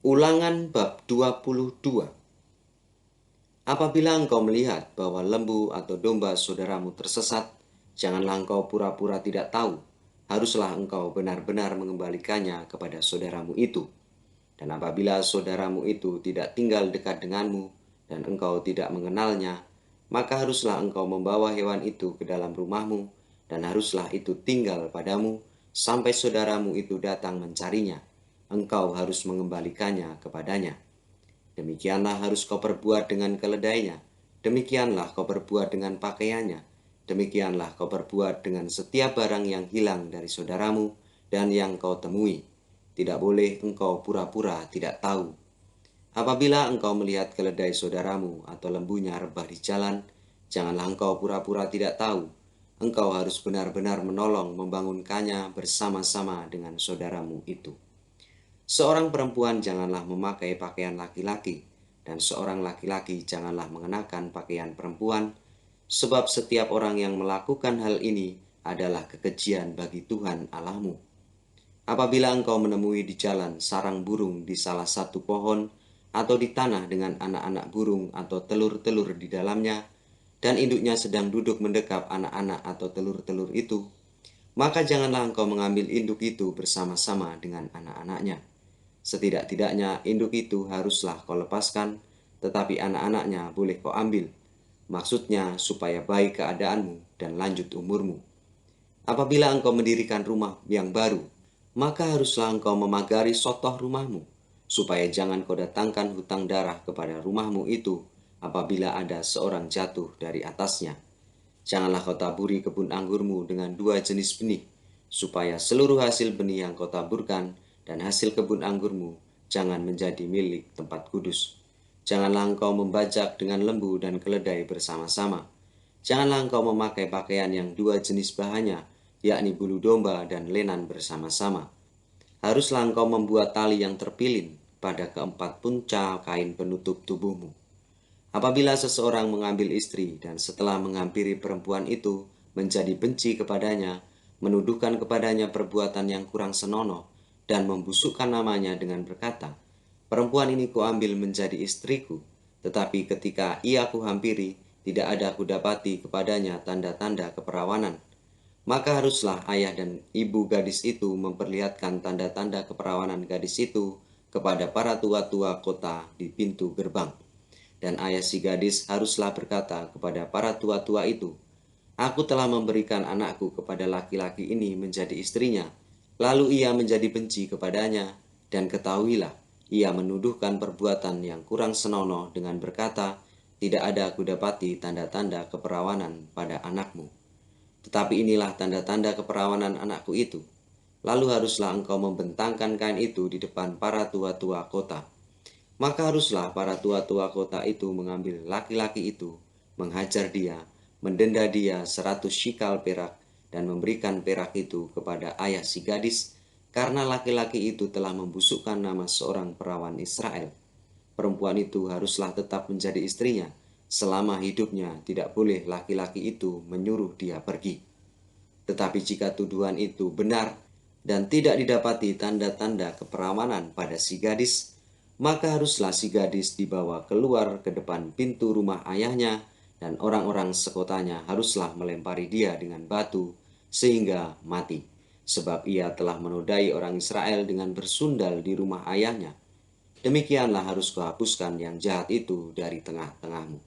Ulangan bab 22. Apabila engkau melihat bahwa lembu atau domba saudaramu tersesat, janganlah engkau pura-pura tidak tahu. Haruslah engkau benar-benar mengembalikannya kepada saudaramu itu. Dan apabila saudaramu itu tidak tinggal dekat denganmu dan engkau tidak mengenalnya, maka haruslah engkau membawa hewan itu ke dalam rumahmu dan haruslah itu tinggal padamu sampai saudaramu itu datang mencarinya. Engkau harus mengembalikannya kepadanya. Demikianlah harus kau perbuat dengan keledainya. Demikianlah kau perbuat dengan pakaiannya. Demikianlah kau perbuat dengan setiap barang yang hilang dari saudaramu dan yang kau temui. Tidak boleh engkau pura-pura tidak tahu. Apabila engkau melihat keledai saudaramu atau lembunya rebah di jalan, janganlah engkau pura-pura tidak tahu. Engkau harus benar-benar menolong membangunkannya bersama-sama dengan saudaramu itu. Seorang perempuan janganlah memakai pakaian laki-laki, dan seorang laki-laki janganlah mengenakan pakaian perempuan, sebab setiap orang yang melakukan hal ini adalah kekejian bagi Tuhan Allahmu. Apabila engkau menemui di jalan sarang burung di salah satu pohon, atau di tanah dengan anak-anak burung atau telur-telur di dalamnya, dan induknya sedang duduk mendekap anak-anak atau telur-telur itu, maka janganlah engkau mengambil induk itu bersama-sama dengan anak-anaknya. Setidak-tidaknya induk itu haruslah kau lepaskan, tetapi anak-anaknya boleh kau ambil. Maksudnya supaya baik keadaanmu dan lanjut umurmu. Apabila engkau mendirikan rumah yang baru, maka haruslah engkau memagari sotoh rumahmu, supaya jangan kau datangkan hutang darah kepada rumahmu itu apabila ada seorang jatuh dari atasnya. Janganlah kau taburi kebun anggurmu dengan dua jenis benih, supaya seluruh hasil benih yang kau taburkan dan hasil kebun anggurmu jangan menjadi milik tempat kudus. Janganlah engkau membajak dengan lembu dan keledai bersama-sama. Janganlah engkau memakai pakaian yang dua jenis bahannya, yakni bulu domba dan lenan bersama-sama. Haruslah engkau membuat tali yang terpilin pada keempat punca kain penutup tubuhmu. Apabila seseorang mengambil istri dan setelah menghampiri perempuan itu menjadi benci kepadanya, menuduhkan kepadanya perbuatan yang kurang senonoh, dan membusukkan namanya dengan berkata, "Perempuan ini kuambil menjadi istriku, tetapi ketika ia kuhampiri, tidak ada kudapati kepadanya tanda-tanda keperawanan." Maka haruslah ayah dan ibu gadis itu memperlihatkan tanda-tanda keperawanan gadis itu kepada para tua-tua kota di pintu gerbang. Dan ayah si gadis haruslah berkata kepada para tua-tua itu, "Aku telah memberikan anakku kepada laki-laki ini menjadi istrinya." Lalu ia menjadi benci kepadanya, dan ketahuilah, ia menuduhkan perbuatan yang kurang senonoh dengan berkata, "Tidak ada kudapati tanda-tanda keperawanan pada anakmu." Tetapi inilah tanda-tanda keperawanan anakku itu. Lalu haruslah engkau membentangkan kain itu di depan para tua-tua kota. Maka haruslah para tua-tua kota itu mengambil laki-laki itu, menghajar dia, mendenda dia 100 shikal perak, dan memberikan perak itu kepada ayah si gadis, karena laki-laki itu telah membusukkan nama seorang perawan Israel. Perempuan itu haruslah tetap menjadi istrinya, selama hidupnya tidak boleh laki-laki itu menyuruh dia pergi. Tetapi jika tuduhan itu benar dan tidak didapati tanda-tanda keperawanan pada si gadis, maka haruslah si gadis dibawa keluar ke depan pintu rumah ayahnya, dan orang-orang sekotanya haruslah melempari dia dengan batu sehingga mati, sebab ia telah menodai orang Israel dengan bersundal di rumah ayahnya. Demikianlah harus kau hapuskan yang jahat itu dari tengah-tengahmu.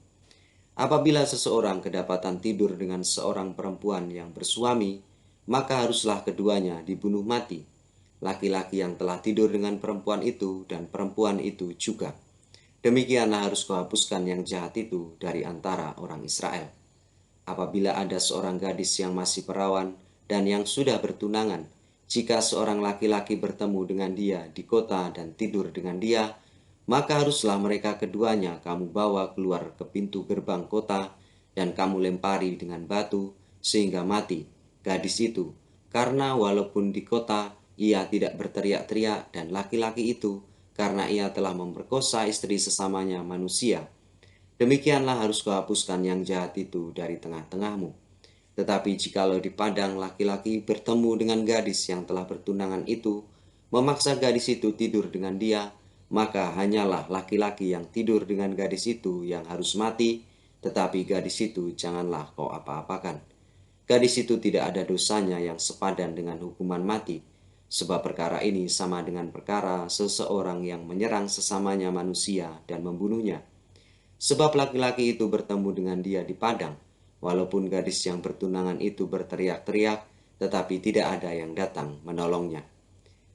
Apabila seseorang kedapatan tidur dengan seorang perempuan yang bersuami, maka haruslah keduanya dibunuh mati, laki-laki yang telah tidur dengan perempuan itu dan perempuan itu juga. Demikianlah harus kau hapuskan yang jahat itu dari antara orang Israel. Apabila ada seorang gadis yang masih perawan dan yang sudah bertunangan, jika seorang laki-laki bertemu dengan dia di kota dan tidur dengan dia, maka haruslah mereka keduanya kamu bawa keluar ke pintu gerbang kota dan kamu lempari dengan batu sehingga mati gadis itu, karena walaupun di kota ia tidak berteriak-teriak, dan laki-laki itu karena ia telah memperkosa istri sesamanya manusia. Demikianlah harus kau hapuskan yang jahat itu dari tengah-tengahmu. Tetapi jikalau di padang laki-laki bertemu dengan gadis yang telah bertunangan itu, memaksa gadis itu tidur dengan dia, maka hanyalah laki-laki yang tidur dengan gadis itu yang harus mati, tetapi gadis itu janganlah kau apa-apakan. Gadis itu tidak ada dosanya yang sepadan dengan hukuman mati, sebab perkara ini sama dengan perkara seseorang yang menyerang sesamanya manusia dan membunuhnya. Sebab laki-laki itu bertemu dengan dia di padang, walaupun gadis yang bertunangan itu berteriak-teriak, tetapi tidak ada yang datang menolongnya.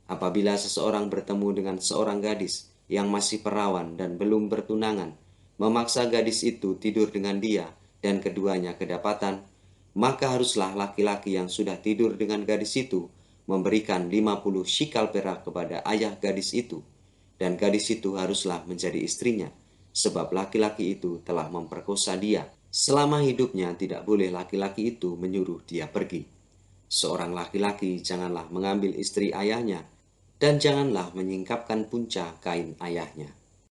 Apabila seseorang bertemu dengan seorang gadis yang masih perawan dan belum bertunangan, memaksa gadis itu tidur dengan dia, dan keduanya kedapatan, maka haruslah laki-laki yang sudah tidur dengan gadis itu memberikan 50 shikal perak kepada ayah gadis itu, dan gadis itu haruslah menjadi istrinya, sebab laki-laki itu telah memperkosa dia. Selama hidupnya tidak boleh laki-laki itu menyuruh dia pergi. Seorang laki-laki janganlah mengambil istri ayahnya, dan janganlah menyingkapkan punca kain ayahnya.